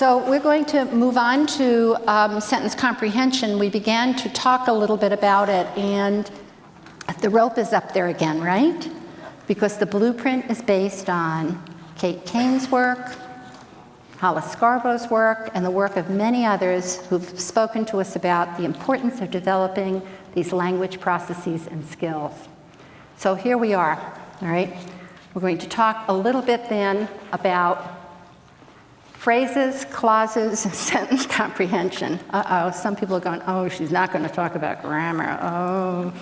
So we're going to move on to sentence comprehension. We began to talk a little bit about it, and the rope is up there again, right? Because the blueprint is based on Kate Kane's work, Hollis Scarborough's work, and the work of many others who've spoken to us about the importance of developing these language processes and skills. So here we are, all right? We're going to talk a little bit then about phrases, clauses, and sentence comprehension. Uh-oh, some people are going, oh, she's not going to talk about grammar. Oh,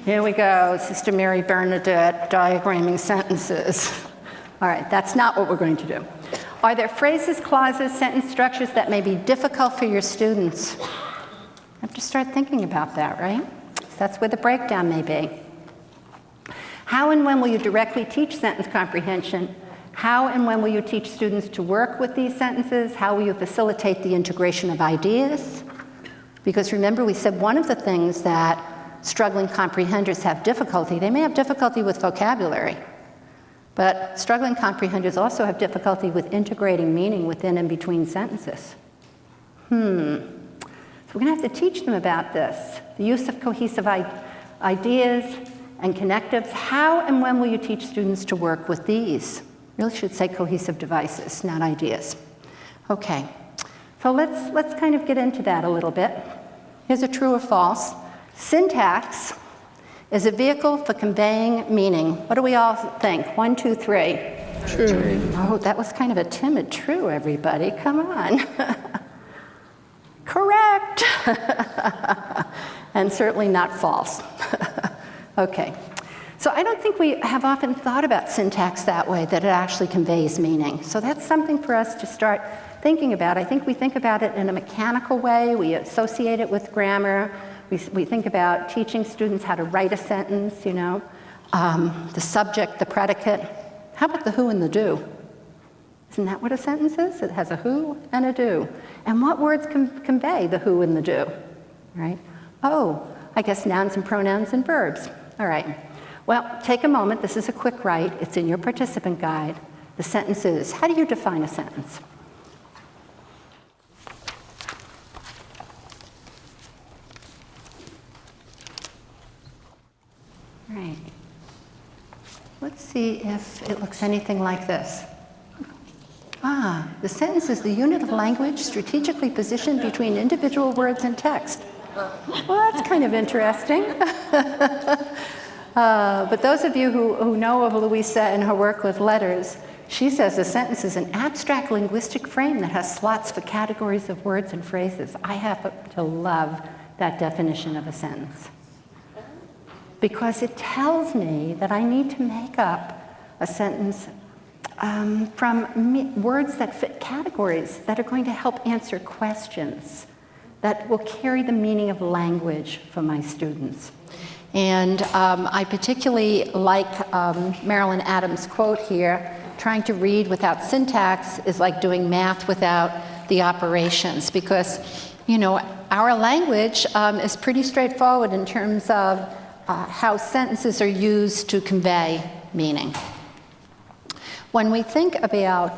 here we go, Sister Mary Bernadette diagramming sentences. All right, that's not what we're going to do. Are there phrases, clauses, sentence structures that may be difficult for your students? You have to start thinking about that, right? That's where the breakdown may be. How and when will you directly teach sentence comprehension? How and when will you teach students to work with these sentences? How will you facilitate the integration of ideas? Because remember, we said one of the things that struggling comprehenders have difficulty, they may have difficulty with vocabulary, but struggling comprehenders also have difficulty with integrating meaning within and between sentences. So we're going to have to teach them about this, the use of cohesive ideas and connectives. How and when will you teach students to work with these? Really should say cohesive devices, not ideas. Okay, so let's kind of get into that a little bit. Here's a true or false. Syntax is a vehicle for conveying meaning. What do we all think? 1, 2, 3. True. Oh, that was kind of a timid true, everybody. Come on. Correct. And certainly not false. Okay. So I don't think we have often thought about syntax that way, that it actually conveys meaning. So that's something for us to start thinking about. I think we think about it in a mechanical way. We associate it with grammar. We think about teaching students how to write a sentence, you know, the subject, the predicate. How about the who and the do? Isn't that what a sentence is? It has a who and a do. And what words convey the who and the do, right? Oh, I guess nouns and pronouns and verbs. All right. Well, take a moment. This is a quick write. It's in your participant guide. The sentence is, how do you define a sentence? All right. Let's see if it looks anything like this. The sentence is the unit of language strategically positioned between individual words and text. Well, that's kind of interesting. But those of you who know of Louisa and her work with LETRS, she says a sentence is an abstract linguistic frame that has slots for categories of words and phrases. I happen to love that definition of a sentence, because it tells me that I need to make up a sentence from words that fit categories that are going to help answer questions, that will carry the meaning of language for my students. And I particularly like Marilyn Adams' quote here, trying to read without syntax is like doing math without the operations, because, you know, our language is pretty straightforward in terms of how sentences are used to convey meaning. When we think about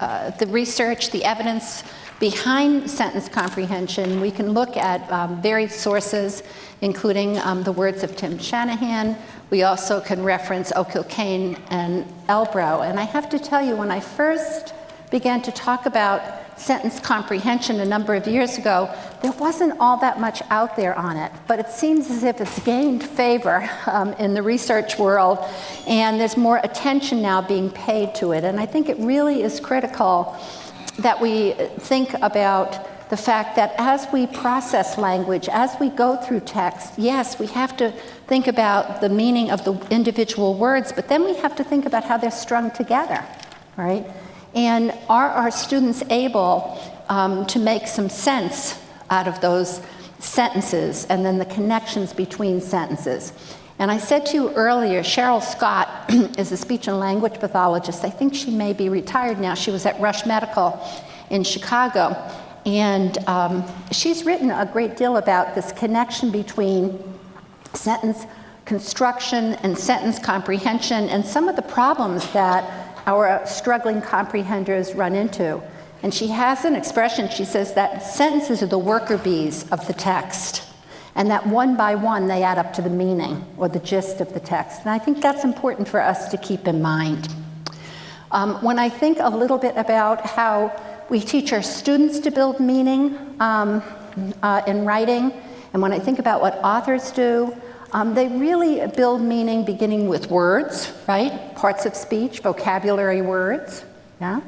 the research, the evidence behind sentence comprehension, we can look at varied sources, including the words of Tim Shanahan. We also can reference O'Kilkane and Elbrow. And I have to tell you, when I first began to talk about sentence comprehension a number of years ago, there wasn't all that much out there on it. But it seems as if it's gained favor in the research world, and there's more attention now being paid to it. And I think it really is critical that we think about the fact that as we process language, as we go through text, yes, we have to think about the meaning of the individual words, but then we have to think about how they're strung together, right? And are our students able to make some sense out of those sentences and then the connections between sentences? And I said to you earlier, Cheryl Scott is a speech and language pathologist. I think she may be retired now. She was at Rush Medical in Chicago. And she's written a great deal about this connection between sentence construction and sentence comprehension and some of the problems that our struggling comprehenders run into. And she has an expression, she says that sentences are the worker bees of the text, and that one by one they add up to the meaning or the gist of the text. And I think that's important for us to keep in mind. When I think a little bit about how we teach our students to build meaning in writing, and when I think about what authors do, they really build meaning beginning with words, right? Parts of speech, vocabulary words, yeah?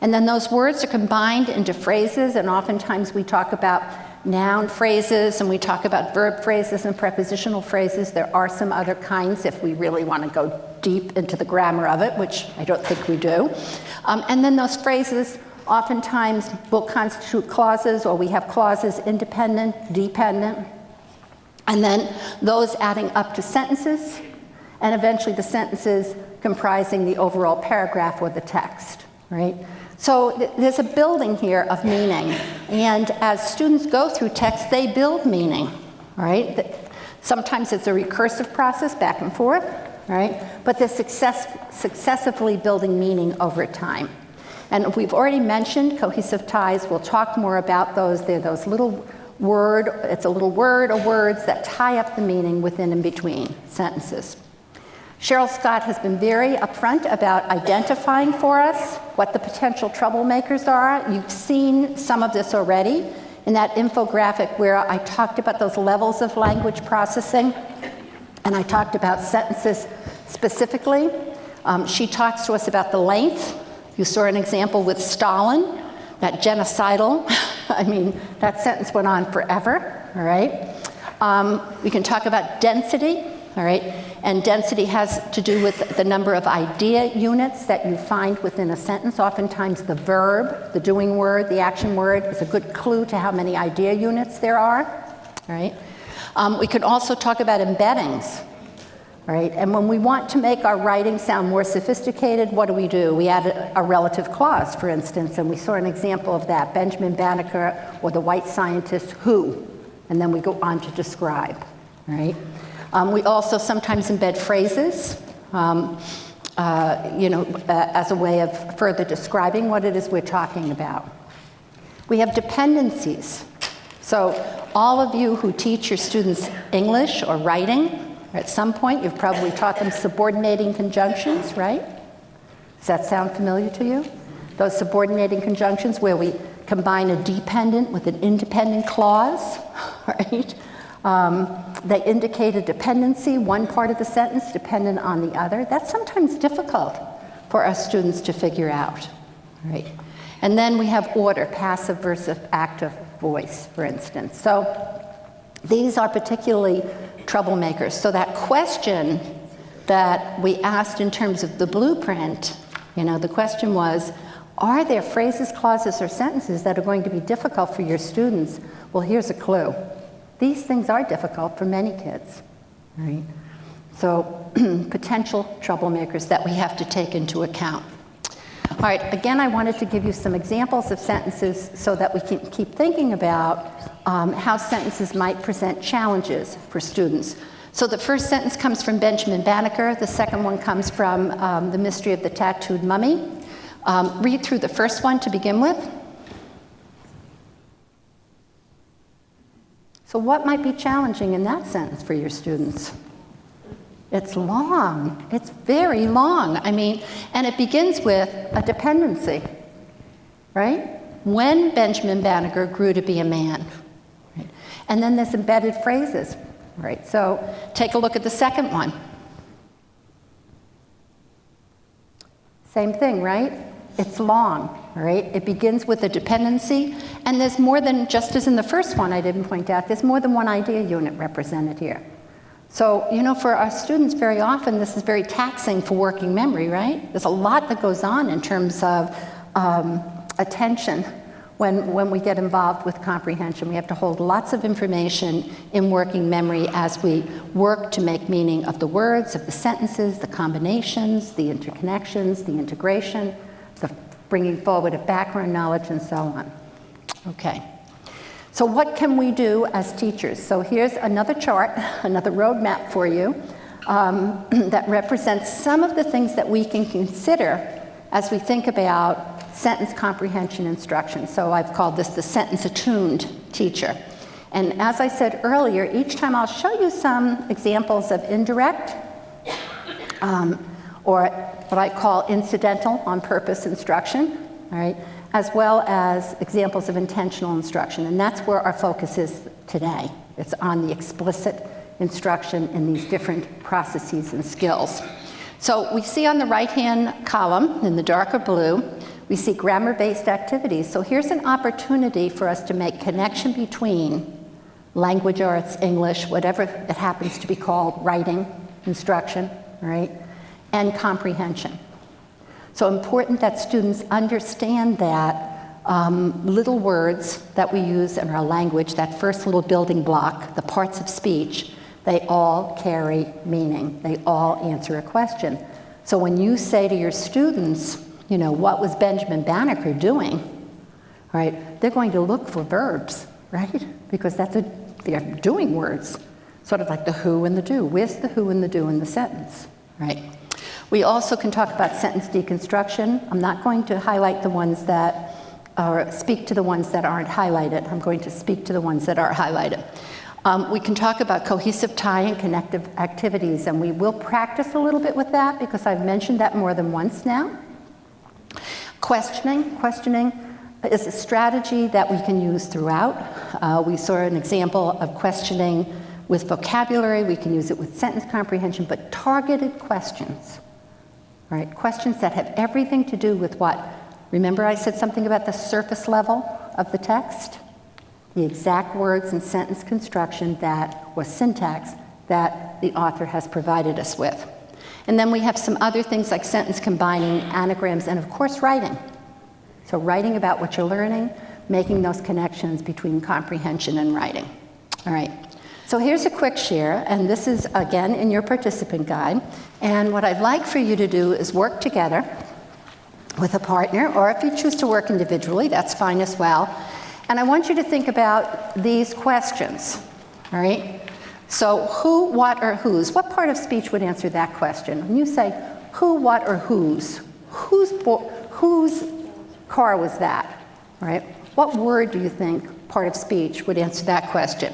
And then those words are combined into phrases, and oftentimes we talk about noun phrases, and we talk about verb phrases and prepositional phrases. There are some other kinds if we really want to go deep into the grammar of it, which I don't think we do. And then those phrases oftentimes will constitute clauses, or we have clauses independent, dependent, and then those adding up to sentences, and eventually the sentences comprising the overall paragraph or the text, right? So there's a building here of meaning, and as students go through text, they build meaning, right? Sometimes it's a recursive process back and forth, right? But they're successively building meaning over time. And we've already mentioned cohesive ties. We'll talk more about those. They're those little it's a little word or words that tie up the meaning within and between sentences. Cheryl Scott has been very upfront about identifying for us what the potential troublemakers are. You've seen some of this already in that infographic where I talked about those levels of language processing, and I talked about sentences specifically. She talks to us about the length. You saw an example with Stalin, that genocidal. I mean, that sentence went on forever, all right? We can talk about density, all right? And density has to do with the number of idea units that you find within a sentence. Oftentimes the verb, the doing word, the action word is a good clue to how many idea units there are, all right? We can also talk about embeddings, all right? And when we want to make our writing sound more sophisticated, what do? We add a relative clause, for instance, and we saw an example of that, Benjamin Banneker or the white scientist who, and then we go on to describe, all right? We also sometimes embed phrases, as a way of further describing what it is we're talking about. We have dependencies. So all of you who teach your students English or writing, at some point you've probably taught them subordinating conjunctions, right? Does that sound familiar to you? Those subordinating conjunctions where we combine a dependent with an independent clause, right? They indicate a dependency, one part of the sentence dependent on the other. That's sometimes difficult for our students to figure out, right? And then we have order, passive versus active voice, for instance. So these are particularly troublemakers. So that question that we asked in terms of the blueprint, the question was, are there phrases, clauses, or sentences that are going to be difficult for your students? Well, here's a clue. These things are difficult for many kids, right? So potential troublemakers that we have to take into account. All right, again, I wanted to give you some examples of sentences so that we can keep thinking about how sentences might present challenges for students. So the first sentence comes from Benjamin Banneker. The second one comes from The Mystery of the Tattooed Mummy. Read through the first one to begin with. So what might be challenging in that sentence for your students? It's long. It's very long. And it begins with a dependency, right? When Benjamin Banneker grew to be a man. Right? And then there's embedded phrases, right? So take a look at the second one. Same thing, right? It's long, right? It begins with a dependency, and there's more than, just as in the first one I didn't point out, there's more than one idea unit represented here. So, for our students, very often this is very taxing for working memory, right? There's a lot that goes on in terms of attention when we get involved with comprehension. We have to hold lots of information in working memory as we work to make meaning of the words, of the sentences, the combinations, the interconnections, the integration, the bringing forward of background knowledge, and so on. Okay. So what can we do as teachers? So here's another chart, another roadmap for you that represents some of the things that we can consider as we think about sentence comprehension instruction. So I've called this the sentence-attuned teacher. And as I said earlier, each time I'll show you some examples of indirect, or what I call incidental on-purpose instruction, all right, as well as examples of intentional instruction. And that's where our focus is today. It's on the explicit instruction in these different processes and skills. So we see on the right-hand column, in the darker blue, we see grammar-based activities. So here's an opportunity for us to make connection between language arts, English, whatever it happens to be called, writing, instruction, right, and comprehension. So important that students understand that little words that we use in our language, that first little building block, the parts of speech, they all carry meaning. They all answer a question. So when you say to your students, you know, what was Benjamin Banneker doing, right, they're going to look for verbs, right? Because they're doing words, sort of like the who and the do. Where's the who and the do in the sentence, right? We also can talk about sentence deconstruction. I'm not going to highlight the ones that, or speak to the ones that aren't highlighted. I'm going to speak to the ones that are highlighted. We can talk about cohesive tie and connective activities, and we will practice a little bit with that because I've mentioned that more than once now. Questioning is a strategy that we can use throughout. We saw an example of questioning with vocabulary. We can use it with sentence comprehension, but targeted questions, right? Questions that have everything to do with what? Remember I said something about the surface level of the text? The exact words and sentence construction that was syntax that the author has provided us with. And then we have some other things like sentence combining, anagrams, and of course writing. So writing about what you're learning, making those connections between comprehension and writing. All right. So here's a quick share, and this is again in your participant guide. And what I'd like for you to do is work together with a partner, or if you choose to work individually, that's fine as well. And I want you to think about these questions, all right? So who, what, or whose? What part of speech would answer that question? When you say who, what, or whose car was that, right? What word do you think, part of speech, would answer that question?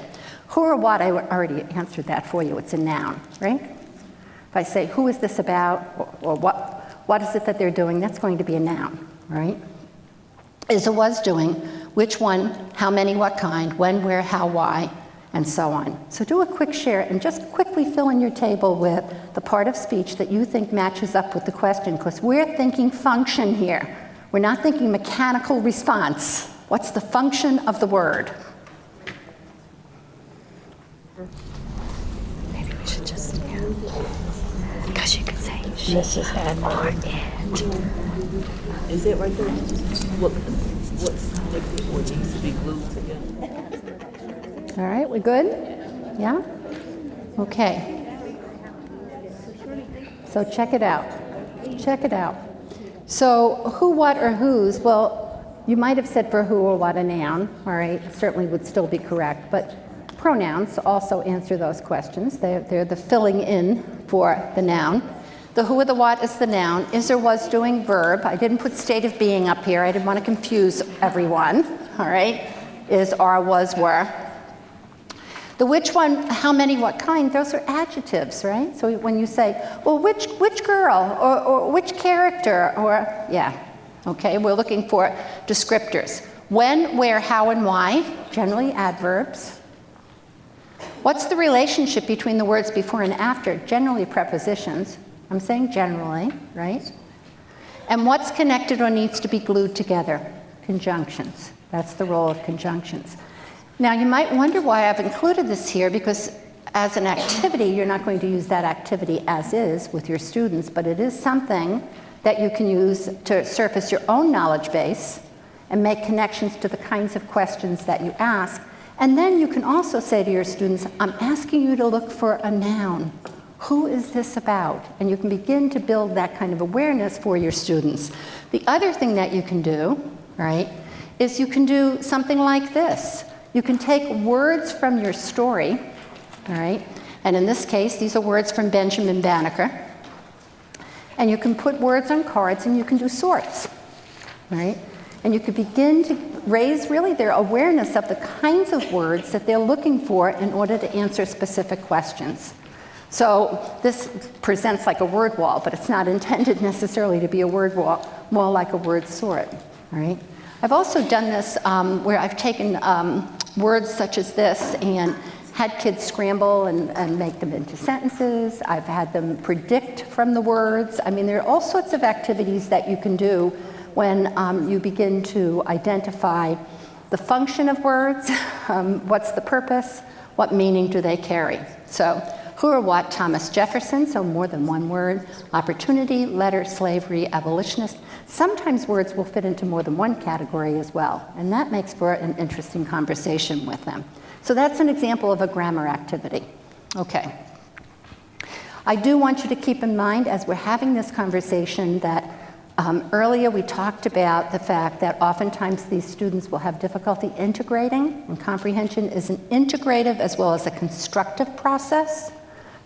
Who or what, I already answered that for you. It's a noun, right? If I say, who is this about, or what is it that they're doing, that's going to be a noun, right? Is or was doing, which one, how many, what kind, when, where, how, why, and so on. So do a quick share and just quickly fill in your table with the part of speech that you think matches up with the question, because we're thinking function here. We're not thinking mechanical response. What's the function of the word? Maybe we should just, because you could say Mrs. Edward. Is it right there? What's connected or needs to be glued together? All right, we good? Yeah? Okay. So check it out. Check it out. So who, what, or whose? Well, you might have said for who or what a noun, all right? Certainly would still be correct, but pronouns also answer those questions. They're the filling in for the noun. The who or the what is the noun. Is or was doing verb. I didn't put state of being up here. I didn't want to confuse everyone, all right? Is, are, was, were. The which one, how many, what kind, those are adjectives, right? So when you say, well, which girl, or which character, or, yeah, okay, we're looking for descriptors. When, where, how, and why, generally adverbs. What's the relationship between the words before and after? Generally prepositions. I'm saying generally, right? And what's connected or needs to be glued together? Conjunctions. That's the role of conjunctions. Now, you might wonder why I've included this here, because as an activity, you're not going to use that activity as is with your students, but it is something that you can use to surface your own knowledge base and make connections to the kinds of questions that you ask. And then you can also say to your students, I'm asking you to look for a noun. Who is this about? And you can begin to build that kind of awareness for your students. The other thing that you can do, right, is you can do something like this. You can take words from your story, all right, and in this case, these are words from Benjamin Banneker, And you can put words on cards and you can do sorts, right? And you could begin to raise really their awareness of the kinds of words that they're looking for in order to answer specific questions. So this presents like a word wall, but it's not intended necessarily to be a word wall, more like a word sort, right? I've also done this where I've taken words such as this and had kids scramble and make them into sentences. I've had them predict from the words. I mean, there are all sorts of activities that you can do when you begin to identify the function of words, what's the purpose, what meaning do they carry. So who or what? Thomas Jefferson, so more than one word. Opportunity, letter, slavery, abolitionist. Sometimes words will fit into more than one category as well, and that makes for an interesting conversation with them. So that's an example of a grammar activity. Okay. I do want you to keep in mind as we're having this conversation that earlier we talked about the fact that oftentimes these students will have difficulty integrating, and comprehension is an integrative as well as a constructive process.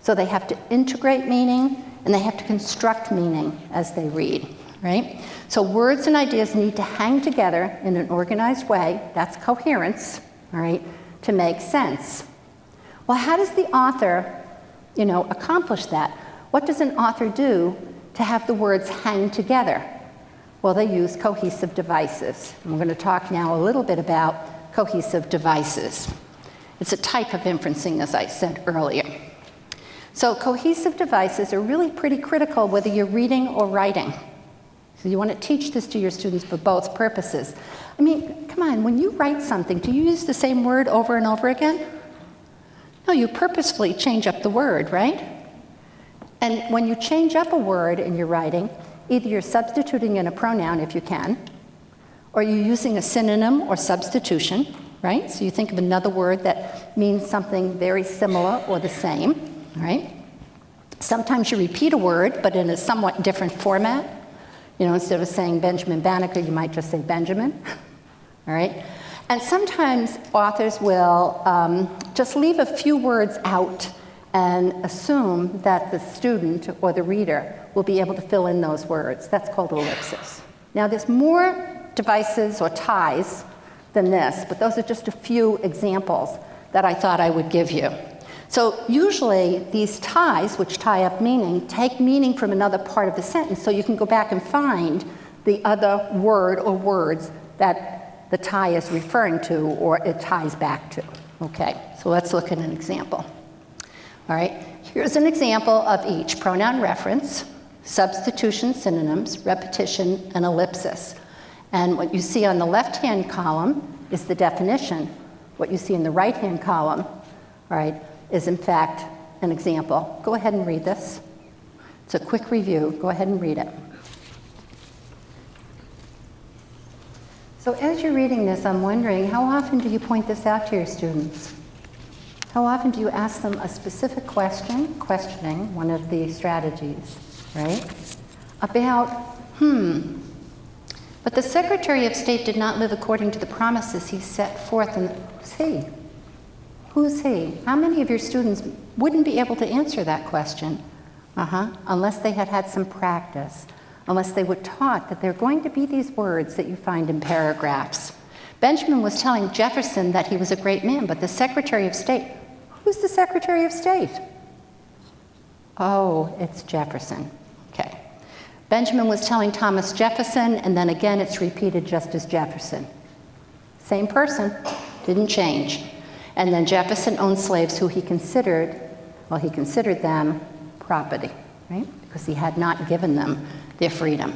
So they have to integrate meaning and they have to construct meaning as they read, right? So words and ideas need to hang together in an organized way, that's coherence, all right, to make sense. Well, how does the author, accomplish that? What does an author do to have the words hang together? Well, they use cohesive devices. And we're going to talk now a little bit about cohesive devices. It's a type of inferencing, as I said earlier. So cohesive devices are really pretty critical whether you're reading or writing. So you want to teach this to your students for both purposes. I mean, come on, when you write something, do you use the same word over and over again? No, you purposefully change up the word, right? And when you change up a word in your writing, either you're substituting in a pronoun if you can, or you're using a synonym or substitution, right? So you think of another word that means something very similar or the same, right? Sometimes you repeat a word, but in a somewhat different format. Instead of saying Benjamin Banneker, you might just say Benjamin, all right? And sometimes authors will just leave a few words out and assume that the student or the reader will be able to fill in those words. That's called ellipsis. Now, there's more devices or ties than this, but those are just a few examples that I thought I would give you. So usually these ties, which tie up meaning, take meaning from another part of the sentence, so you can go back and find the other word or words that the tie is referring to or it ties back to. Okay, so let's look at an example. All right, here's an example of each: pronoun reference, substitution, synonyms, repetition, and ellipsis. And what you see on the left-hand column is the definition. What you see in the right-hand column, all right, is in fact an example. Go ahead and read this. It's a quick review. Go ahead and read it. So as you're reading this, I'm wondering, how often do you point this out to your students? How often do you ask them a specific question, questioning, one of the strategies, right? About, but the Secretary of State did not live according to the promises he set forth in, who's he? Who's he? How many of your students wouldn't be able to answer that question? Unless they had had some practice, unless they were taught that there are going to be these words that you find in paragraphs. Benjamin was telling Jefferson that he was a great man, but the Secretary of State, who's the Secretary of State? Oh, it's Jefferson. Okay. Benjamin was telling Thomas Jefferson, and then again it's repeated just as Jefferson. Same person, didn't change. And then Jefferson owned slaves who he considered them property, right? Because he had not given them their freedom.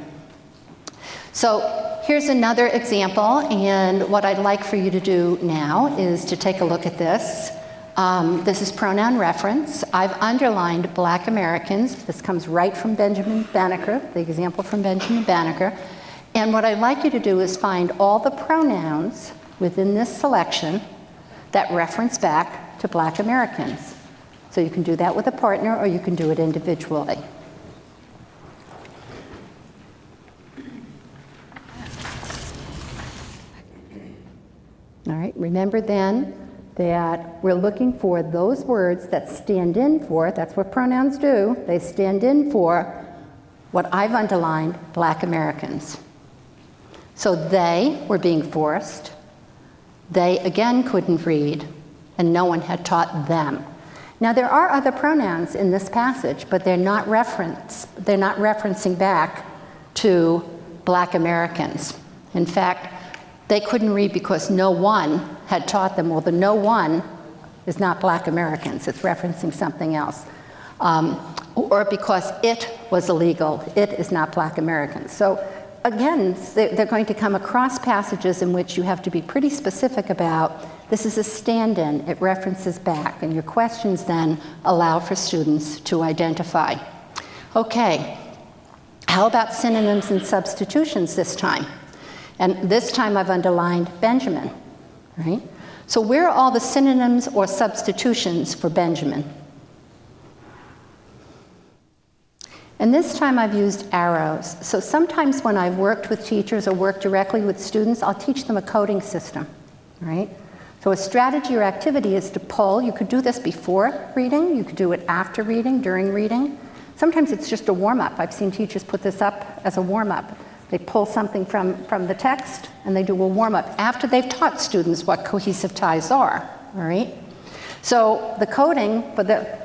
So here's another example, and what I'd like for you to do now is to take a look at this. This is pronoun reference. I've underlined Black Americans. This comes right from Benjamin Banneker, the example from Benjamin Banneker. And what I'd like you to do is find all the pronouns within this selection that reference back to Black Americans. So you can do that with a partner or you can do it individually. All right, remember then that we're looking for those words that stand in for, that's what pronouns do, they stand in for what I've underlined, Black Americans. So they were being forced. They, again, couldn't read, and no one had taught them. Now, there are other pronouns in this passage, but they're not referencing back to Black Americans. In fact, they couldn't read because no one had taught them. Well, the no one is not Black Americans. It's referencing something else. Or because it was illegal. It is not Black Americans. So again, they're going to come across passages in which you have to be pretty specific about, this is a stand-in, it references back, and your questions then allow for students to identify. Okay, how about synonyms and substitutions this time? And this time I've underlined Benjamin, right? So where are all the synonyms or substitutions for Benjamin? And this time I've used arrows. So sometimes when I've worked with teachers or worked directly with students, I'll teach them a coding system, right? So a strategy or activity is to pull. You could do this before reading. You could do it after reading, during reading. Sometimes it's just a warm-up. I've seen teachers put this up as a warm-up. They pull something from the text and they do a warm-up after they've taught students what cohesive ties are, all right? So the coding,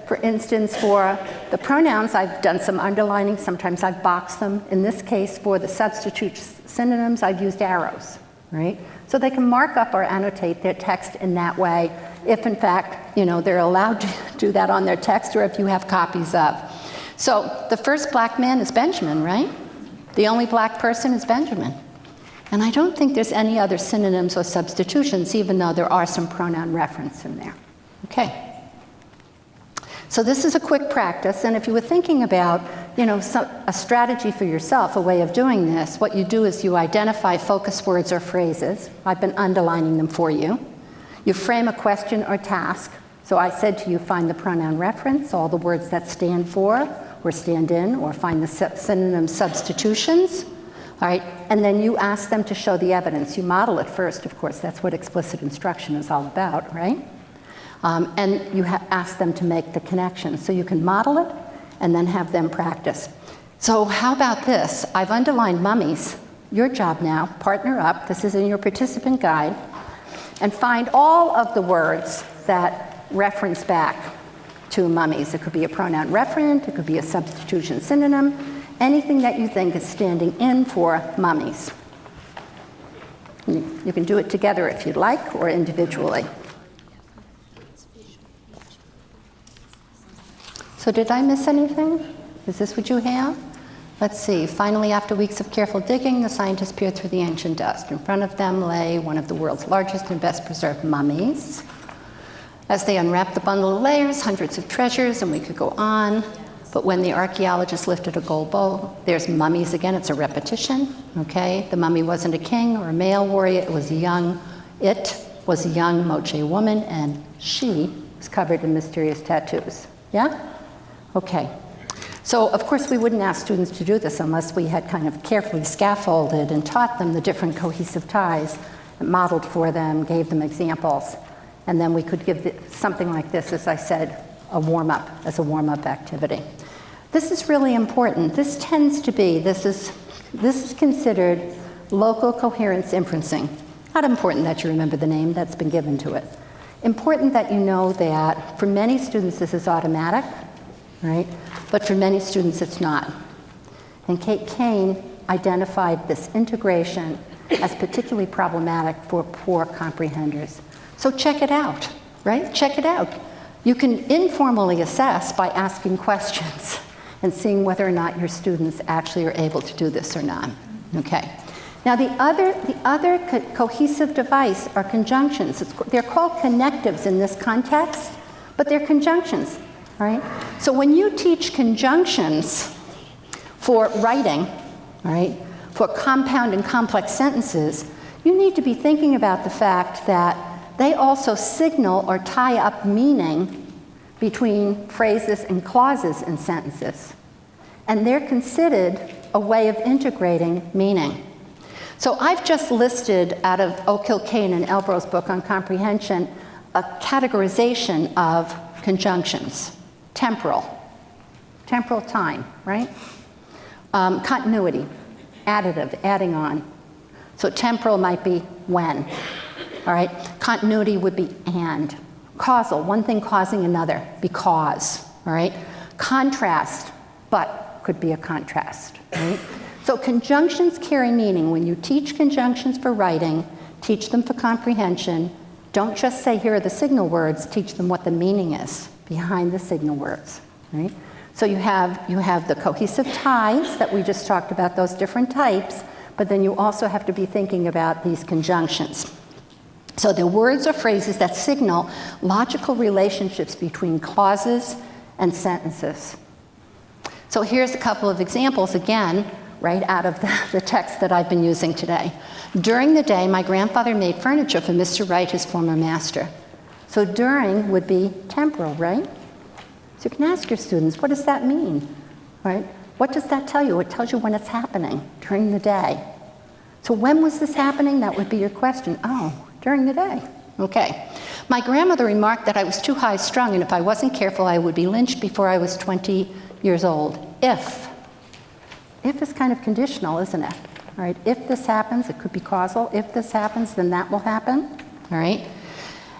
for instance, for the pronouns, I've done some underlining. Sometimes I've boxed them. In this case, for the substitute synonyms, I've used arrows, right? So they can mark up or annotate their text in that way, if in fact, they're allowed to do that on their text, or if you have copies of. So the first Black man is Benjamin, right? The only Black person is Benjamin. And I don't think there's any other synonyms or substitutions, even though there are some pronoun reference in there. Okay. So this is a quick practice, and if you were thinking about, a strategy for yourself, a way of doing this, what you do is you identify focus words or phrases. I've been underlining them for you. You frame a question or task. So I said to you, find the pronoun reference, all the words that stand for or stand in, or find the synonym substitutions. All right, and then you ask them to show the evidence. You model it first, of course. That's what explicit instruction is all about, right? And you ask them to make the connection. So you can model it and then have them practice. So how about this? I've underlined mummies. Your job now, partner up. This is in your participant guide. And find all of the words that reference back to mummies. It could be a pronoun referent. It could be a substitution synonym. Anything that you think is standing in for mummies. You can do it together if you'd like, or individually. So did I miss anything? Is this what you have? Let's see. Finally, after weeks of careful digging, the scientists peered through the ancient dust. In front of them lay one of the world's largest and best preserved mummies. As they unwrapped the bundle of layers, hundreds of treasures, and we could go on. But when the archaeologist lifted a gold bowl, there's mummies again. It's a repetition, okay? The mummy wasn't a king or a male warrior. It was a young Moche woman, and she was covered in mysterious tattoos. Yeah? Okay. So, of course, we wouldn't ask students to do this unless we had kind of carefully scaffolded and taught them the different cohesive ties, modeled for them, gave them examples. And then we could give something like this, as I said, a warm-up, as a warm-up activity. This is really important. This tends to be, this is considered local coherence inferencing. Not important that you remember the name that's been given to it. Important that you know that for many students this is automatic, right? But for many students it's not. And Kate Kane identified this integration as particularly problematic for poor comprehenders. So check it out, right? Check it out. You can informally assess by asking questions and seeing whether or not your students actually are able to do this or not. Okay. Now the other cohesive device are conjunctions. They're called connectives in this context, but they're conjunctions, right? So when you teach conjunctions for writing, right, for compound and complex sentences, you need to be thinking about the fact that they also signal or tie up meaning between phrases and clauses in sentences. And they're considered a way of integrating meaning. So I've just listed out of Oak Hill Kane and Elbrow's book on comprehension a categorization of conjunctions. Temporal time, right? Continuity, additive, adding on. So temporal might be when, all right? Continuity would be and. Causal, one thing causing another, because, all right? Contrast, but could be a contrast, right? So conjunctions carry meaning. When you teach conjunctions for writing, teach them for comprehension. Don't just say, here are the signal words, teach them what the meaning is behind the signal words, right? So you have the cohesive ties that we just talked about, those different types, but then you also have to be thinking about these conjunctions. So they're words or phrases that signal logical relationships between clauses and sentences. So here's a couple of examples, again, right out of the text that I've been using today. During the day, my grandfather made furniture for Mr. Wright, his former master. So during would be temporal, right? So you can ask your students, what does that mean, right? What does that tell you? It tells you when it's happening, during the day. So when was this happening? That would be your question. Oh, during the day. Okay. My grandmother remarked that I was too high-strung, and if I wasn't careful, I would be lynched before I was 20 years old. If is kind of conditional, isn't it? All right. If this happens, it could be causal. If this happens, then that will happen. All right.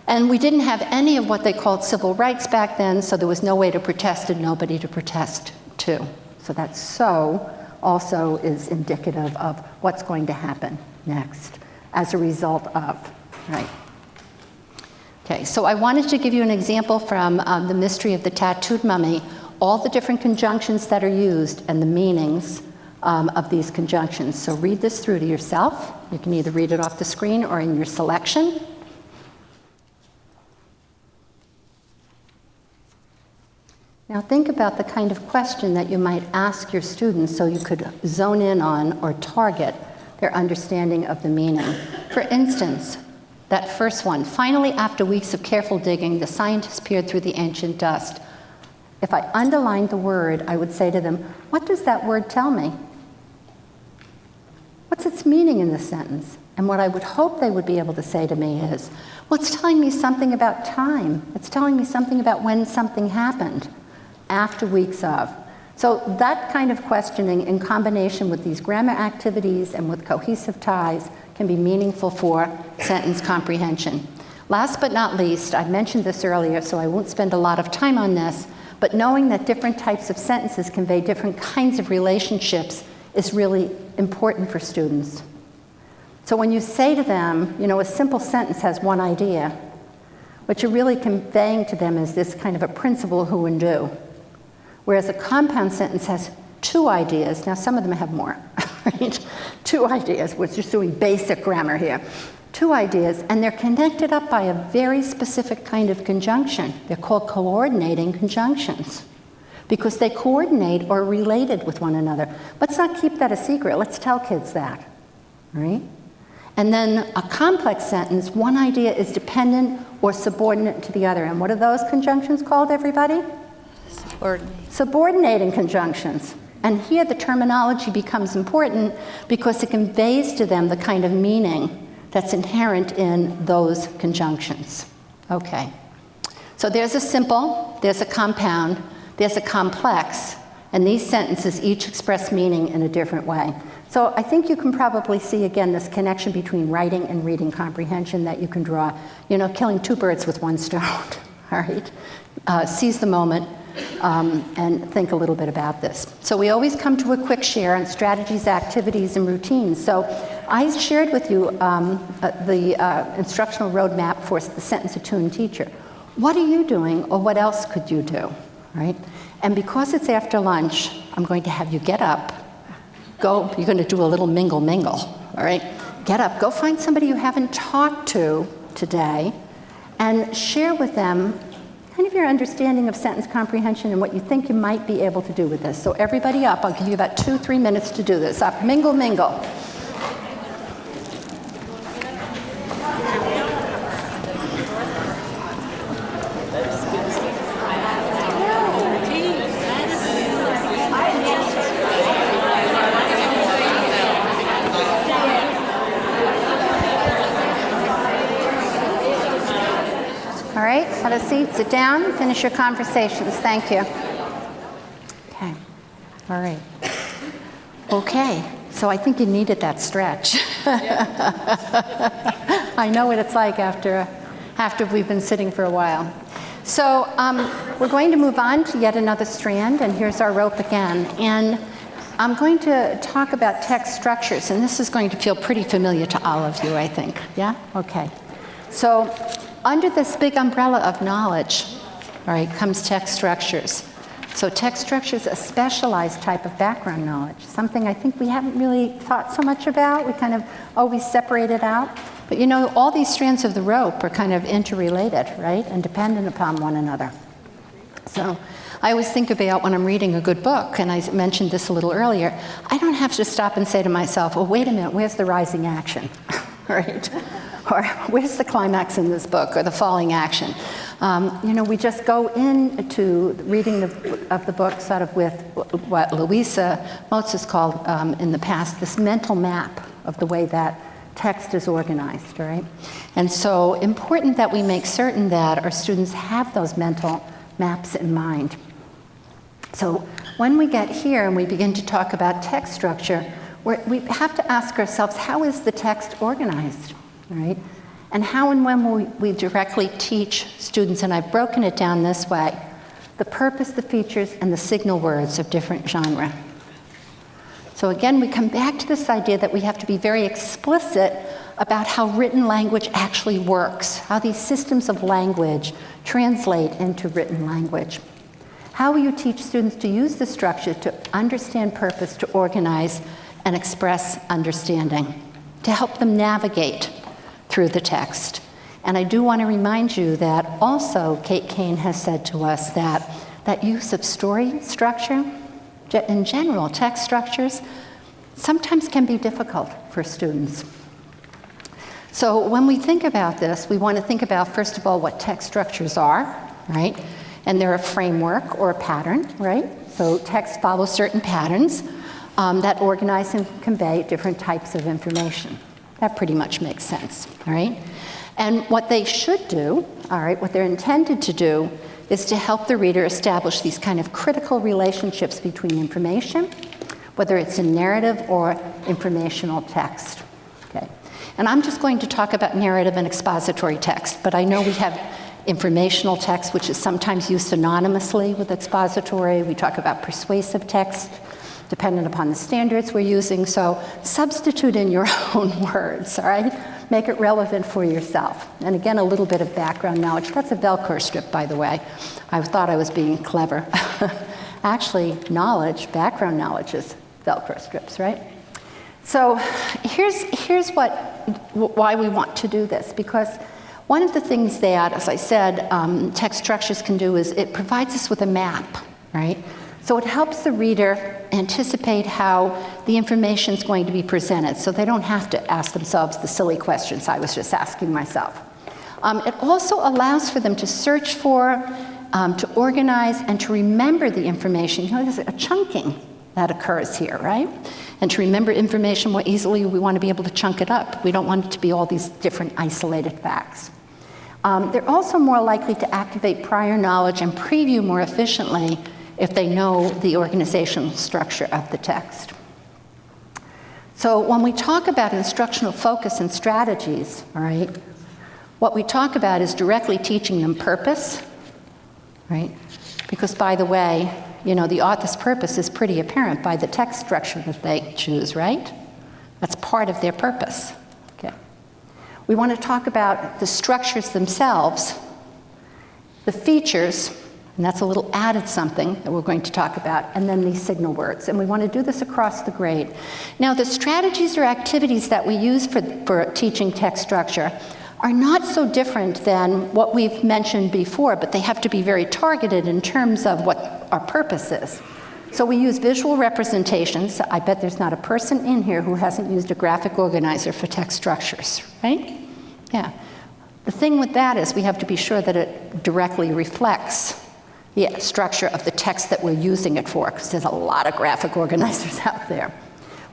And we didn't have any of what they called civil rights back then, so there was no way to protest and nobody to protest to. So that so also is indicative of what's going to happen next as a result of, right? Okay, so I wanted to give you an example from The Mystery of the Tattooed Mummy, all the different conjunctions that are used and the meanings of these conjunctions. So read this through to yourself. You can either read it off the screen or in your selection. Now think about the kind of question that you might ask your students so you could zone in on or target their understanding of the meaning. For instance, that first one, finally, after weeks of careful digging, the scientists peered through the ancient dust. If I underlined the word, I would say to them, what does that word tell me? What's its meaning in this sentence? And what I would hope they would be able to say to me is, well, it's telling me something about time. It's telling me something about when something happened, after weeks of. So that kind of questioning in combination with these grammar activities and with cohesive ties can be meaningful for sentence comprehension. Last but not least, I mentioned this earlier, so I won't spend a lot of time on this, but knowing that different types of sentences convey different kinds of relationships is really important for students. So when you say to them, you know, a simple sentence has one idea, what you're really conveying to them is this kind of a principle, who and do. Whereas a compound sentence has two ideas. Now, some of them have more, right? Two ideas. We're just doing basic grammar here. Two ideas, and they're connected up by a very specific kind of conjunction. They're called coordinating conjunctions because they coordinate or are related with one another. Let's not keep that a secret. Let's tell kids that, right? And then a complex sentence, one idea is dependent or subordinate to the other. And what are those conjunctions called, everybody? Subordinating conjunctions. And here the terminology becomes important because it conveys to them the kind of meaning that's inherent in those conjunctions. Okay. So there's a simple, there's a compound, there's a complex, and these sentences each express meaning in a different way. So I think you can probably see, again, this connection between writing and reading comprehension that you can draw. You know, killing two birds with one stone, all right? Seize the moment and think a little bit about this. So we always come to a quick share on strategies, activities, and routines. So I shared with you the instructional roadmap for the sentence-attuned teacher. What are you doing, or what else could you do, right? And because it's after lunch, I'm going to have you get up, go, you're going to do a little mingle, all right? Get up, go find somebody you haven't talked to today, and share with them kind of your understanding of sentence comprehension and what you think you might be able to do with this. So everybody up, I'll give you about 2-3 minutes to do this. Up, mingle. All right, have a seat, sit down, finish your conversations. Thank you. Okay, all right. Okay, so I think you needed that stretch. I know what it's like after we've been sitting for a while. So we're going to move on to yet another strand, and here's our rope again. And I'm going to talk about text structures, and this is going to feel pretty familiar to all of you, I think. Yeah? Okay. So under this big umbrella of knowledge, all right, comes text structures. So text structure is a specialized type of background knowledge, something I think we haven't really thought so much about. We kind of always separate it out. But you know, all these strands of the rope are kind of interrelated, right, and dependent upon one another. So I always think about when I'm reading a good book, and I mentioned this a little earlier, I don't have to stop and say to myself, oh, wait a minute, where's the rising action, right? Or where's the climax in this book, or the falling action? You know, we just go into reading of the book sort of with what Louisa Moats has called in the past this mental map of the way that text is organized, right? And so important that we make certain that our students have those mental maps in mind. So when we get here and we begin to talk about text structure, we have to ask ourselves, how is the text organized, right? And how and when will we directly teach students, and I've broken it down this way, the purpose, the features, and the signal words of different genre. So again, we come back to this idea that we have to be very explicit about how written language actually works, how these systems of language translate into written language. How will you teach students to use the structure to understand purpose, to organize and express understanding, to help them navigate through the text? And I do want to remind you that also Kate Kane has said to us that use of story structure, in general, text structures, sometimes can be difficult for students. So when we think about this, we want to think about, first of all, what text structures are, right? And they're a framework or a pattern, right? So text follows certain patterns that organize and convey different types of information. That pretty much makes sense, all right? And what they should do, all right, what they're intended to do is to help the reader establish these kind of critical relationships between information, whether it's in narrative or informational text, okay? And I'm just going to talk about narrative and expository text, but I know we have informational text, which is sometimes used synonymously with expository. We talk about persuasive text, dependent upon the standards we're using. So substitute in your own words, all right? Make it relevant for yourself. And again, a little bit of background knowledge. That's a Velcro strip, by the way. I thought I was being clever. Actually, knowledge, background knowledge is Velcro strips, right? So here's why we want to do this, because one of the things that, as I said, text structures can do is it provides us with a map, right? So it helps the reader anticipate how the information is going to be presented, so they don't have to ask themselves the silly questions I was just asking myself. It also allows for them to search for, to organize, and to remember the information. You know, there's a chunking that occurs here, right? And to remember information more easily, we want to be able to chunk it up. We don't want it to be all these different isolated facts. They're also more likely to activate prior knowledge and preview more efficiently if they know the organizational structure of the text. So when we talk about instructional focus and strategies, all right, what we talk about is directly teaching them purpose, right? Because, by the way, you know, the author's purpose is pretty apparent by the text structure that they choose, right? That's part of their purpose. Okay. We want to talk about the structures themselves, the features, and that's a little added something that we're going to talk about, and then these signal words. And we want to do this across the grade. Now, the strategies or activities that we use for teaching text structure are not so different than what we've mentioned before, but they have to be very targeted in terms of what our purpose is. So we use visual representations. I bet there's not a person in here who hasn't used a graphic organizer for text structures, right? Yeah. The thing with that is we have to be sure that it directly reflects the structure of the text that we're using it for, because there's a lot of graphic organizers out there.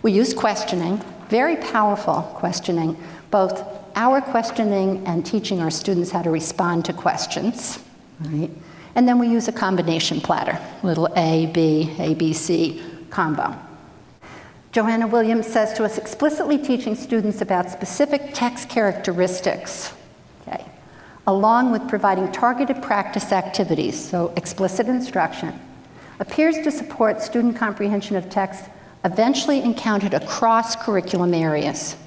We use questioning, very powerful questioning, both our questioning and teaching our students how to respond to questions, right? And then we use a combination platter, little A, B, C combo. Joanna Williams says to us, explicitly teaching students about specific text characteristics, okay, along with providing targeted practice activities, so explicit instruction, appears to support student comprehension of text eventually encountered across curriculum areas,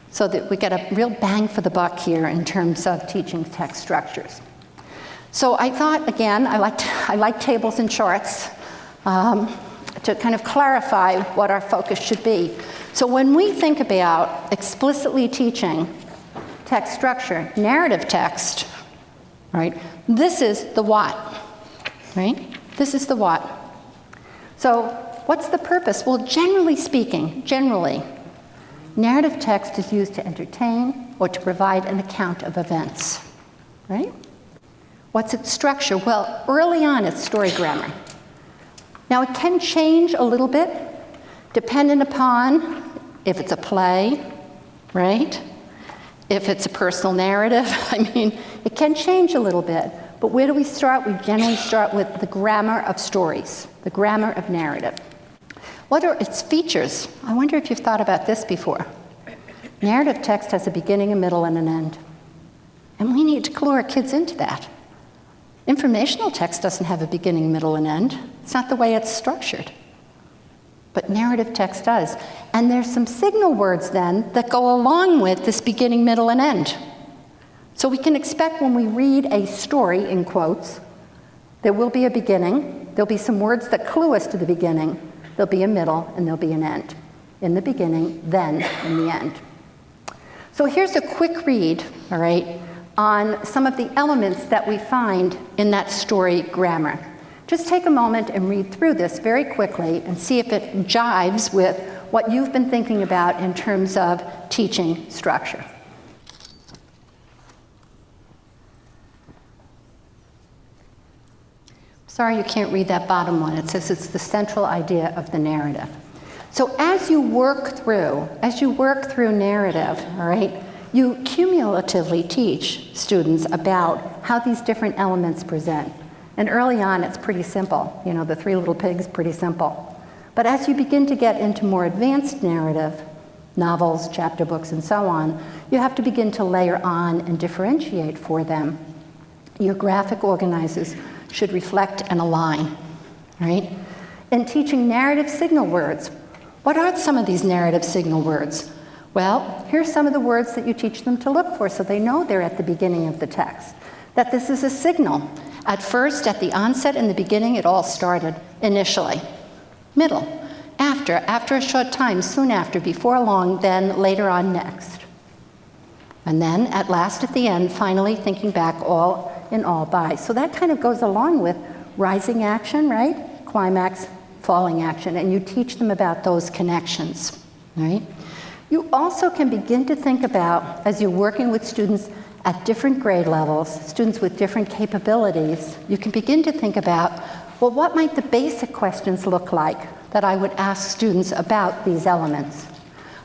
so that we get a real bang for the buck here in terms of teaching text structures. So I thought, again, I like tables and charts to kind of clarify what our focus should be. So when we think about explicitly teaching text structure, narrative text, right, this is the what, right? This is the what. So what's the purpose? Well, generally speaking, narrative text is used to entertain or to provide an account of events, right? What's its structure? Well, early on, it's story grammar. Now, it can change a little bit, dependent upon if it's a play, right? If it's a personal narrative. I mean, it can change a little bit. But where do we start? We generally start with the grammar of stories, the grammar of narrative. What are its features? I wonder if you've thought about this before. Narrative text has a beginning, a middle, and an end. And we need to clue our kids into that. Informational text doesn't have a beginning, middle, and end. It's not the way it's structured. But narrative text does. And there's some signal words then that go along with this beginning, middle, and end. So we can expect when we read a story, in quotes, there will be a beginning, there'll be some words that clue us to the beginning, there'll be a middle, and there'll be an end. In the beginning, then in the end. So here's a quick read, all right, on some of the elements that we find in that story grammar. Just take a moment and read through this very quickly and see if it jives with what you've been thinking about in terms of teaching structure. Sorry you can't read that bottom one. It says it's the central idea of the narrative. So as you work through narrative, all right, you cumulatively teach students about how these different elements present. And early on, it's pretty simple. You know, the Three Little Pigs, pretty simple. But as you begin to get into more advanced narrative, novels, chapter books, and so on, you have to begin to layer on and differentiate for them. Your graphic organizers should reflect and align, right? In teaching narrative signal words, what are some of these narrative signal words? Well, here's some of the words that you teach them to look for so they know they're at the beginning of the text, that this is a signal. At first, at the onset, in the beginning, it all started initially. Middle, after a short time, soon after, before long, then, later on, next. And then, at last, at the end, finally, thinking back, all in all by. So that kind of goes along with rising action, right? Climax, falling action, and you teach them about those connections, right? You also can begin to think about, as you're working with students at different grade levels, students with different capabilities, you can begin to think about, well, what might the basic questions look like that I would ask students about these elements,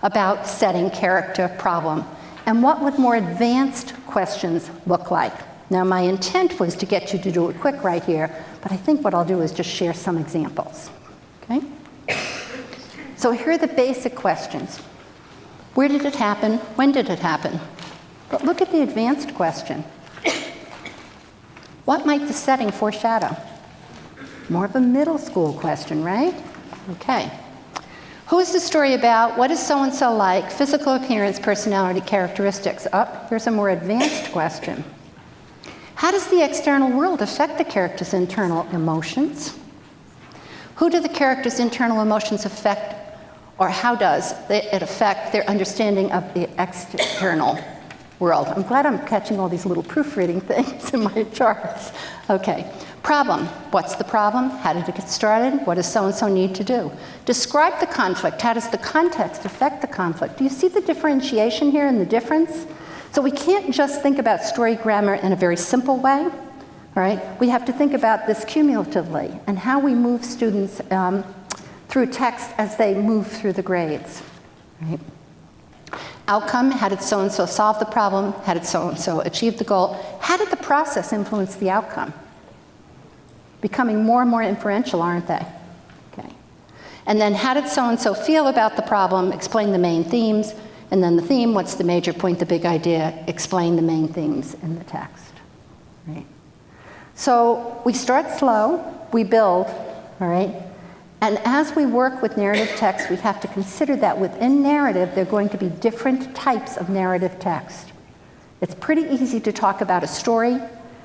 about setting, character, problem, and what would more advanced questions look like? Now, my intent was to get you to do it quick right here, but I think what I'll do is just share some examples, okay? So here are the basic questions. Where did it happen? When did it happen? But look at the advanced question. What might the setting foreshadow? More of a middle school question, right? Okay. Who is the story about? What is so-and-so like? Physical appearance, personality, characteristics. Here's a more advanced question. How does the external world affect the character's internal emotions? Who do the character's internal emotions affect, or how does it affect their understanding of the external world? I'm glad I'm catching all these little proofreading things in my charts. Okay. Problem. What's the problem? How did it get started? What does so-and-so need to do? Describe the conflict. How does the context affect the conflict? Do you see the differentiation here and the difference? So we can't just think about story grammar in a very simple way, all right? We have to think about this cumulatively and how we move students through text as they move through the grades, right? Outcome, how did so-and-so solve the problem? How did so-and-so achieve the goal? How did the process influence the outcome? Becoming more and more inferential, aren't they? Okay. And then how did so-and-so feel about the problem? Explain the main themes. And then the theme, what's the major point, the big idea? Explain the main themes in the text, right? So we start slow, we build, all right? And as we work with narrative text, we have to consider that within narrative, there are going to be different types of narrative text. It's pretty easy to talk about a story,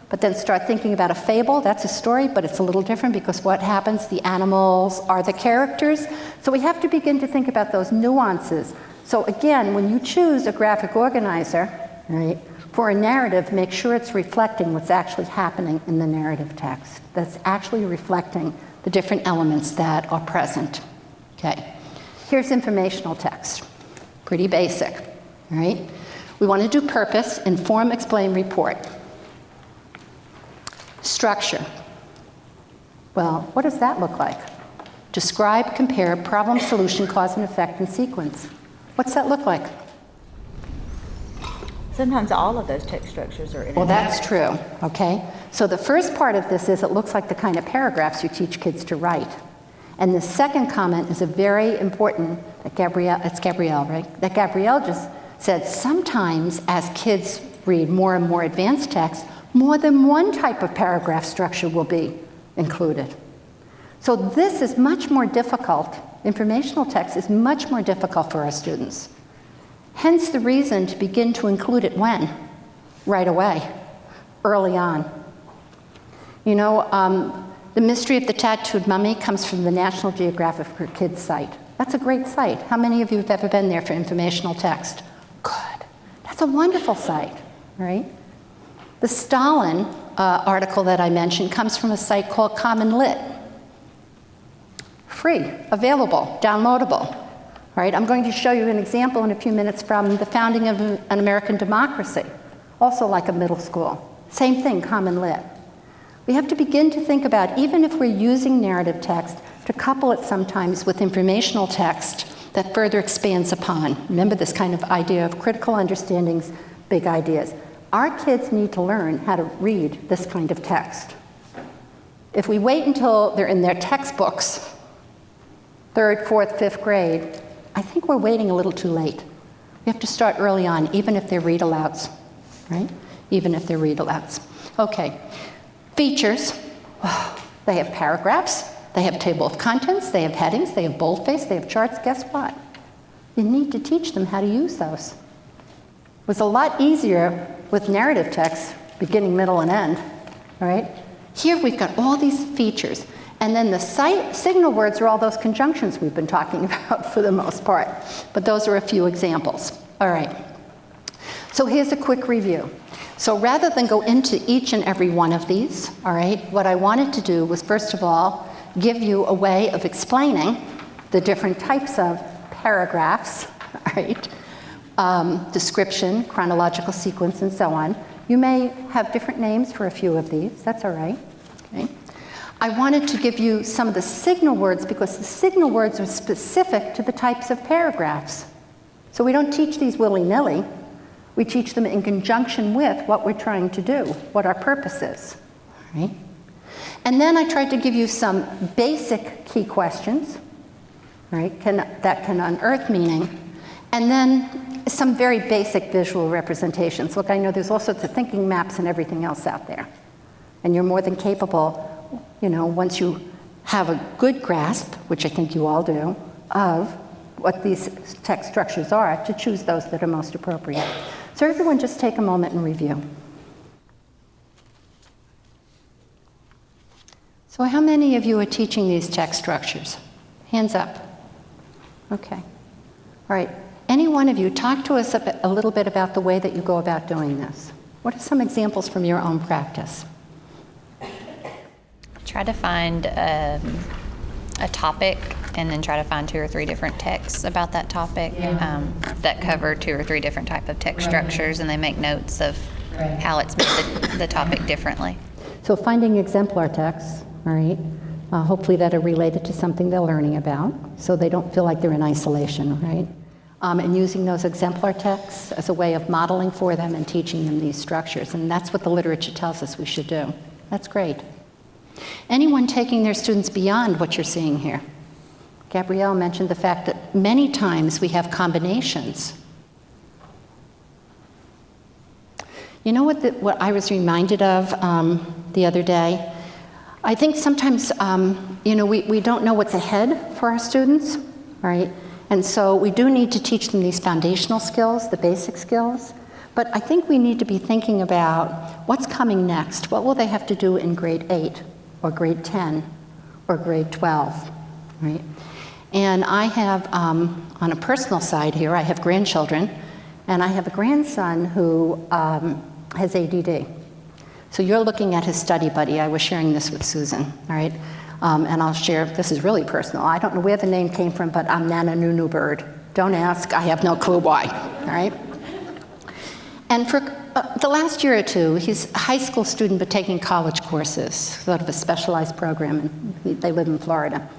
but then start thinking about a fable. That's a story, but it's a little different because what happens, the animals are the characters. So we have to begin to think about those nuances. So again, when you choose a graphic organizer, right, for a narrative, make sure it's reflecting what's actually happening in the narrative text. That's actually reflecting the different elements that are present. Okay, here's informational text. Pretty basic, all right? We want to do purpose, inform, explain, report. Structure. Well, what does that look like? Describe, compare, problem, solution, cause and effect, and sequence. What's that look like? Sometimes all of those text structures are in. Well, that's true, okay? So the first part of this is it looks like the kind of paragraphs you teach kids to write. And the second comment is a very important, that it's Gabrielle, right? That Gabrielle just said sometimes as kids read more and more advanced text, more than one type of paragraph structure will be included. So this is much more difficult. Informational text is much more difficult for our students. Hence the reason to begin to include it when? Right away, early on. You know, The Mystery of the Tattooed Mummy comes from the National Geographic for Kids site. That's a great site. How many of you have ever been there for informational text? Good. That's a wonderful site, right? The Stalin article that I mentioned comes from a site called Common Lit. Free, available, downloadable. All right, I'm going to show you an example in a few minutes from the founding of an American democracy, also like a middle school. Same thing, Common Lit. We have to begin to think about, even if we're using narrative text, to couple it sometimes with informational text that further expands upon. Remember this kind of idea of critical understandings, big ideas. Our kids need to learn how to read this kind of text. If we wait until they're in their textbooks, 3rd, 4th, 5th grade, I think we're waiting a little too late. We have to start early on, even if they're read-alouds, right? Even if they're read-alouds. Okay, features. They have paragraphs, they have table of contents, they have headings, they have boldface, they have charts. Guess what? You need to teach them how to use those. It was a lot easier with narrative text, beginning, middle, and end, all right? Here we've got all these features. And then the signal words are all those conjunctions we've been talking about for the most part. But those are a few examples. All right. So here's a quick review. So rather than go into each and every one of these, all right, what I wanted to do was, first of all, give you a way of explaining the different types of paragraphs, all right, description, chronological sequence, and so on. You may have different names for a few of these. That's all right. Okay. I wanted to give you some of the signal words because the signal words are specific to the types of paragraphs. So we don't teach these willy-nilly. We teach them in conjunction with what we're trying to do, what our purpose is. All right? And then I tried to give you some basic key questions, right, that can unearth meaning, and then some very basic visual representations. Look, I know there's all sorts of thinking maps and everything else out there. And you're more than capable, you know, once you have a good grasp, which I think you all do, of what these text structures are, to choose those that are most appropriate. So everyone just take a moment and review. So how many of you are teaching these text structures? Hands up. Okay. All right. Any one of you, talk to us a little bit about the way that you go about doing this. What are some examples from your own practice? Try to find a topic and then try to find 2 or 3 different texts about that topic that cover 2 or 3 different type of text structures, and they make notes of how it's made the topic differently. So finding exemplar texts, all right, hopefully that are related to something they're learning about, so they don't feel like they're in isolation, right? And using those exemplar texts as a way of modeling for them and teaching them these structures. And that's what the literature tells us we should do. That's great. Anyone taking their students beyond what you're seeing here? Gabrielle mentioned the fact that many times we have combinations. You know what I was reminded of the other day? I think sometimes, we don't know what's ahead for our students, right? And so we do need to teach them these foundational skills, the basic skills. But I think we need to be thinking about what's coming next. What will they have to do in grade 8 or grade 10 or grade 12, right? And I have, on a personal side here, I have grandchildren, and I have a grandson who has ADD. So you're looking at his study buddy. I was sharing this with Susan, all right? And I'll share, this is really personal. I don't know where the name came from, but I'm Nana Nunu Byrd. Don't ask, I have no clue why, all right? And for the last year or two, he's a high school student but taking college courses, sort of a specialized program, and they live in Florida.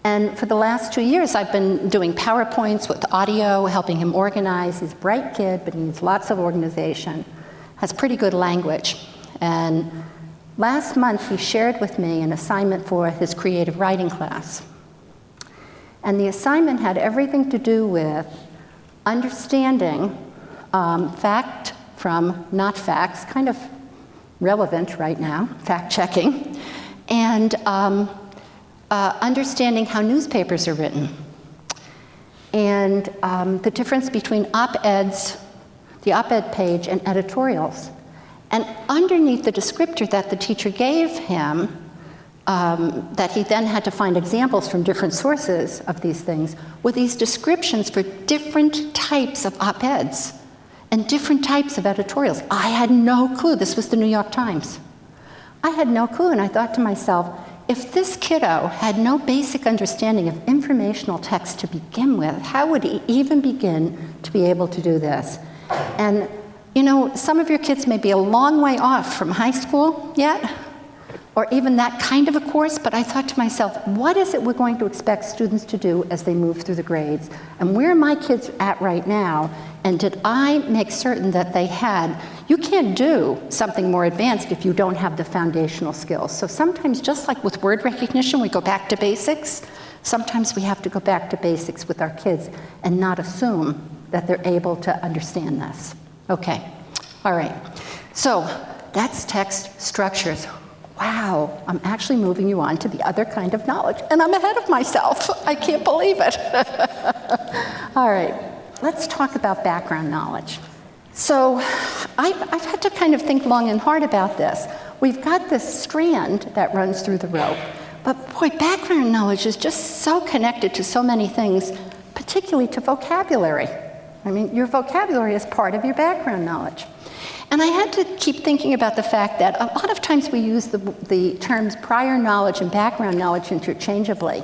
And for the last 2 years, I've been doing PowerPoints with audio, helping him organize. He's a bright kid, but he needs lots of organization, has pretty good language. And last month, he shared with me an assignment for his creative writing class. And the assignment had everything to do with understanding fact from not facts, kind of relevant right now, fact checking, and understanding how newspapers are written, and the difference between op-eds, the op-ed page, and editorials. And underneath the descriptor that the teacher gave him, that he then had to find examples from different sources of these things, were these descriptions for different types of op-eds and different types of editorials. I had no clue. This was the New York Times. I had no clue, and I thought to myself, if this kiddo had no basic understanding of informational text to begin with, how would he even begin to be able to do this? And some of your kids may be a long way off from high school yet, or even that kind of a course, but I thought to myself, what is it we're going to expect students to do as they move through the grades? And where are my kids at right now? And did I make certain that they had, you can't do something more advanced if you don't have the foundational skills. So sometimes, just like with word recognition, we go back to basics. Sometimes we have to go back to basics with our kids and not assume that they're able to understand this. Okay, all right. So that's text structures. Wow, I'm actually moving you on to the other kind of knowledge, and I'm ahead of myself. I can't believe it. All right, let's talk about background knowledge. So I've had to kind of think long and hard about this. We've got this strand that runs through the rope, but boy, background knowledge is just so connected to so many things, particularly to vocabulary. I mean, your vocabulary is part of your background knowledge. And I had to keep thinking about the fact that a lot of times we use the terms prior knowledge and background knowledge interchangeably.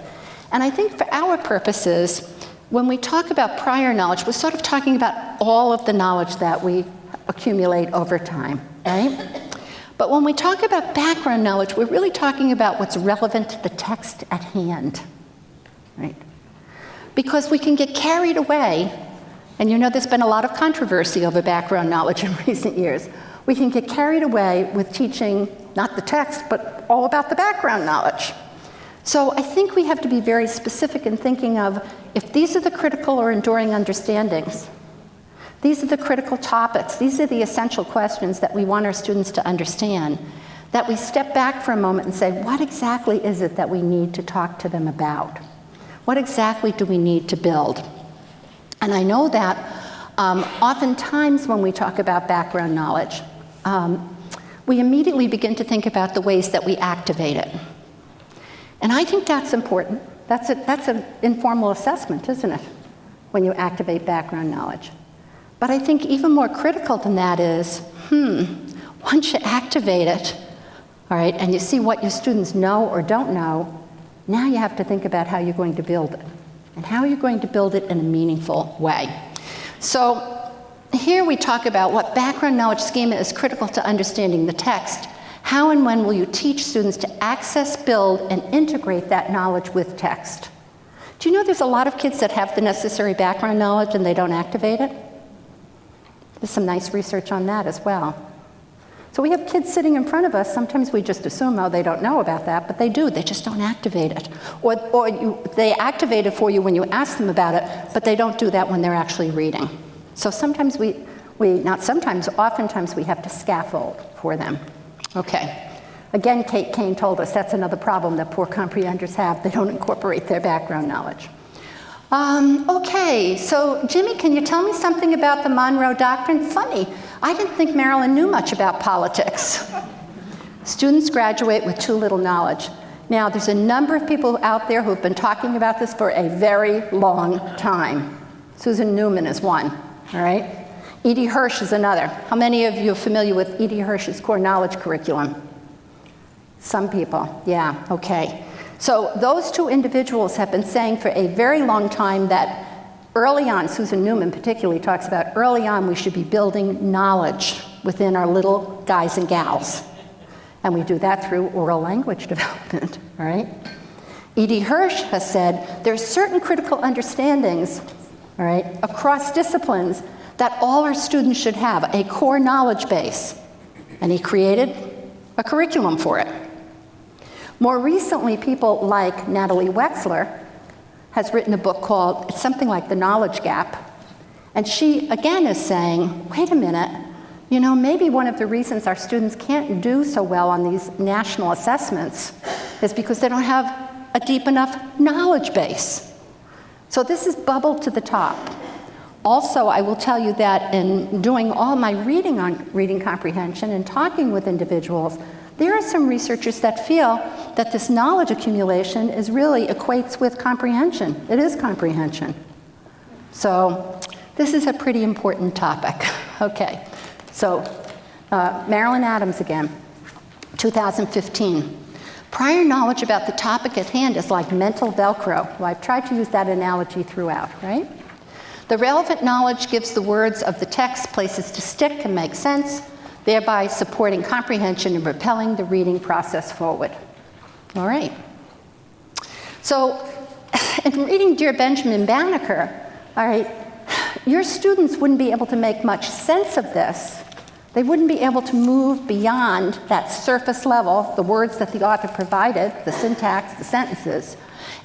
And I think for our purposes, when we talk about prior knowledge, we're sort of talking about all of the knowledge that we accumulate over time, right? But when we talk about background knowledge, we're really talking about what's relevant to the text at hand, right? Because we can get carried away. And there's been a lot of controversy over background knowledge in recent years. We can get carried away with teaching not the text, but all about the background knowledge. So I think we have to be very specific in thinking of, if these are the critical or enduring understandings, these are the critical topics, these are the essential questions that we want our students to understand, that we step back for a moment and say, what exactly is it that we need to talk to them about? What exactly do we need to build? And I know that oftentimes when we talk about background knowledge, we immediately begin to think about the ways that we activate it. And I think that's important. That's an informal assessment, isn't it, when you activate background knowledge? But I think even more critical than that is, once you activate it, all right, and you see what your students know or don't know, now you have to think about how you're going to build it. And how are you going to build it in a meaningful way? So here we talk about what background knowledge schema is critical to understanding the text. How and when will you teach students to access, build, and integrate that knowledge with text? Do you know there's a lot of kids that have the necessary background knowledge and they don't activate it? There's some nice research on that as well. So we have kids sitting in front of us. Sometimes we just assume, oh, they don't know about that, but they do. They just don't activate it. They activate it for you when you ask them about it, but they don't do that when they're actually reading. So sometimes oftentimes we have to scaffold for them. Okay. Again, Kate Kane told us that's another problem that poor comprehenders have. They don't incorporate their background knowledge. Okay, so Jimmy, can you tell me something about the Monroe Doctrine? Funny, I didn't think Marilyn knew much about politics. Students graduate with too little knowledge. Now, there's a number of people out there who have been talking about this for a very long time. Susan Newman is one, all right? E.D. Hirsch is another. How many of you are familiar with E.D. Hirsch's core knowledge curriculum? Some people, yeah, okay. So those two individuals have been saying for a very long time that early on, Susan Newman particularly talks about early on we should be building knowledge within our little guys and gals. And we do that through oral language development, all right? E.D. Hirsch has said there's certain critical understandings, all right, across disciplines that all our students should have, a core knowledge base. And he created a curriculum for it. More recently, people like Natalie Wexler has written a book called, it's something like The Knowledge Gap. And she, again, is saying, wait a minute, you know, maybe one of the reasons our students can't do so well on these national assessments is because they don't have a deep enough knowledge base. So this is bubbled to the top. Also, I will tell you that in doing all my reading on reading comprehension and talking with individuals, there are some researchers that feel that this knowledge accumulation is really equates with comprehension. It is comprehension. So this is a pretty important topic. Okay, so Marilyn Adams again, 2015. Prior knowledge about the topic at hand is like mental Velcro. Well, I've tried to use that analogy throughout, right? The relevant knowledge gives the words of the text places to stick and make sense, thereby supporting comprehension and propelling the reading process forward. All right. So in reading Dear Benjamin Banneker, all right, your students wouldn't be able to make much sense of this. They wouldn't be able to move beyond that surface level, the words that the author provided, the syntax, the sentences,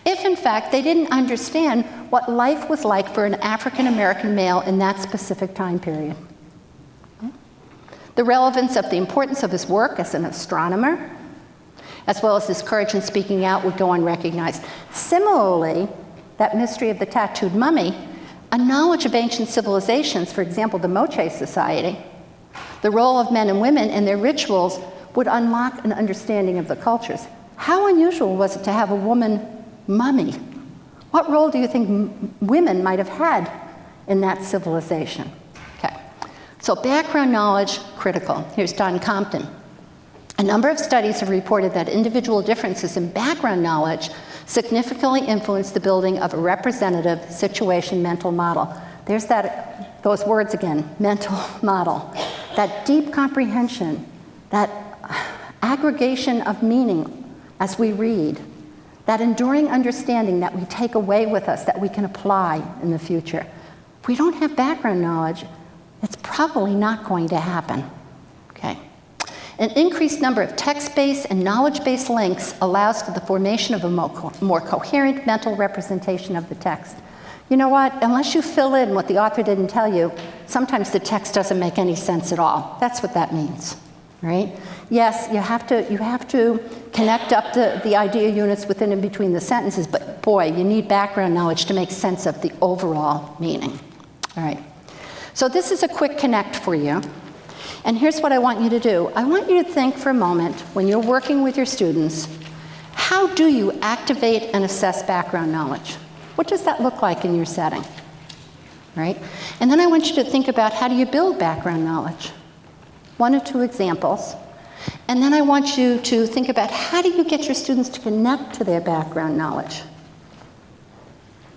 if in fact they didn't understand what life was like for an African American male in that specific time period. The relevance of the importance of his work as an astronomer, as well as his courage in speaking out, would go unrecognized. Similarly, that mystery of the tattooed mummy, a knowledge of ancient civilizations, for example, the Moche Society, the role of men and women and their rituals would unlock an understanding of the cultures. How unusual was it to have a woman mummy? What role do you think women might have had in that civilization? Okay, so background knowledge, critical. Here's Don Compton. A number of studies have reported that individual differences in background knowledge significantly influence the building of a representative situation mental model. There's those words again, mental model. That deep comprehension, that aggregation of meaning as we read, that enduring understanding that we take away with us that we can apply in the future. If we don't have background knowledge, it's probably not going to happen. Okay. An increased number of text-based and knowledge-based links allows for the formation of a more coherent mental representation of the text. You know what? Unless you fill in what the author didn't tell you, sometimes the text doesn't make any sense at all. That's what that means, right? Yes, you have to connect up the idea units within and between the sentences, but boy, you need background knowledge to make sense of the overall meaning. All right. So this is a quick connect for you. And here's what I want you to do. I want you to think for a moment, when you're working with your students, how do you activate and assess background knowledge? What does that look like in your setting? Right? And then I want you to think about how do you build background knowledge? 1 or 2 examples. And then I want you to think about how do you get your students to connect to their background knowledge?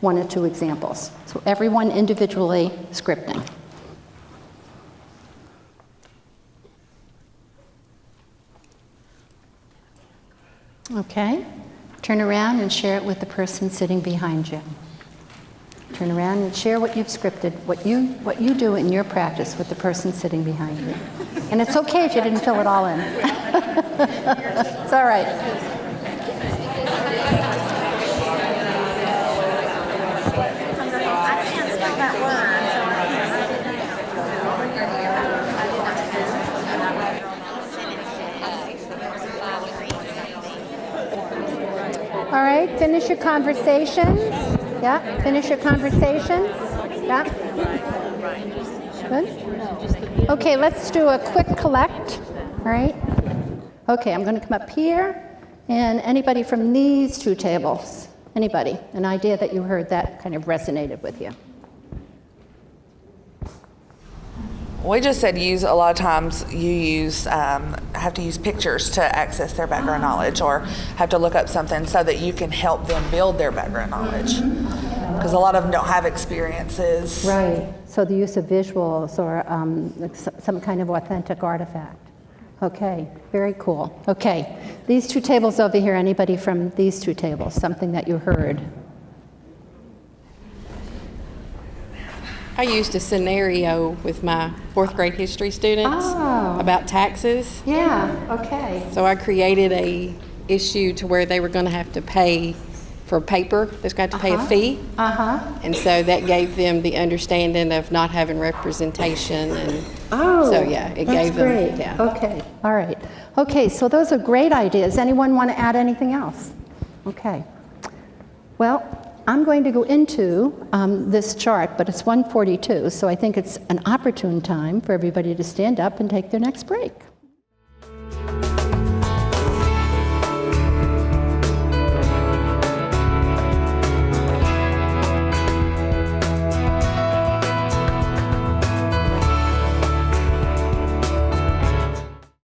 1 or 2 examples. So everyone individually scripting. Okay. Turn around and share it with the person sitting behind you. Turn around and share what you've scripted, what you do in your practice with the person sitting behind you. And it's okay if you didn't fill it all in. It's all right. I can't spell that word, so All right, finish your conversations. Yeah, finish your conversations. Yeah. Good. Okay, let's do a quick collect. All right. Okay, I'm going to come up here. And anybody from these two tables? Anybody? An idea that you heard that kind of resonated with you? We just said a lot of times you have to use pictures to access their background knowledge, or have to look up something so that you can help them build their background knowledge. Because a lot of them don't have experiences. Right. So the use of visuals or some kind of authentic artifact. Okay, very cool. Okay, these two tables over here, anybody from these two tables, something that you heard? I used a scenario with my fourth grade history students about taxes. Yeah, okay. So I created a issue to where they were going to have to pay for paper. They're going to have to pay a fee. And so that gave them the understanding of not having representation. And so yeah, it gave them. Great. Yeah. Okay, all right. Okay, so those are great ideas. Anyone want to add anything else? Okay. Well, I'm going to go into this chart, but it's 1:42, so I think it's an opportune time for everybody to stand up and take their next break.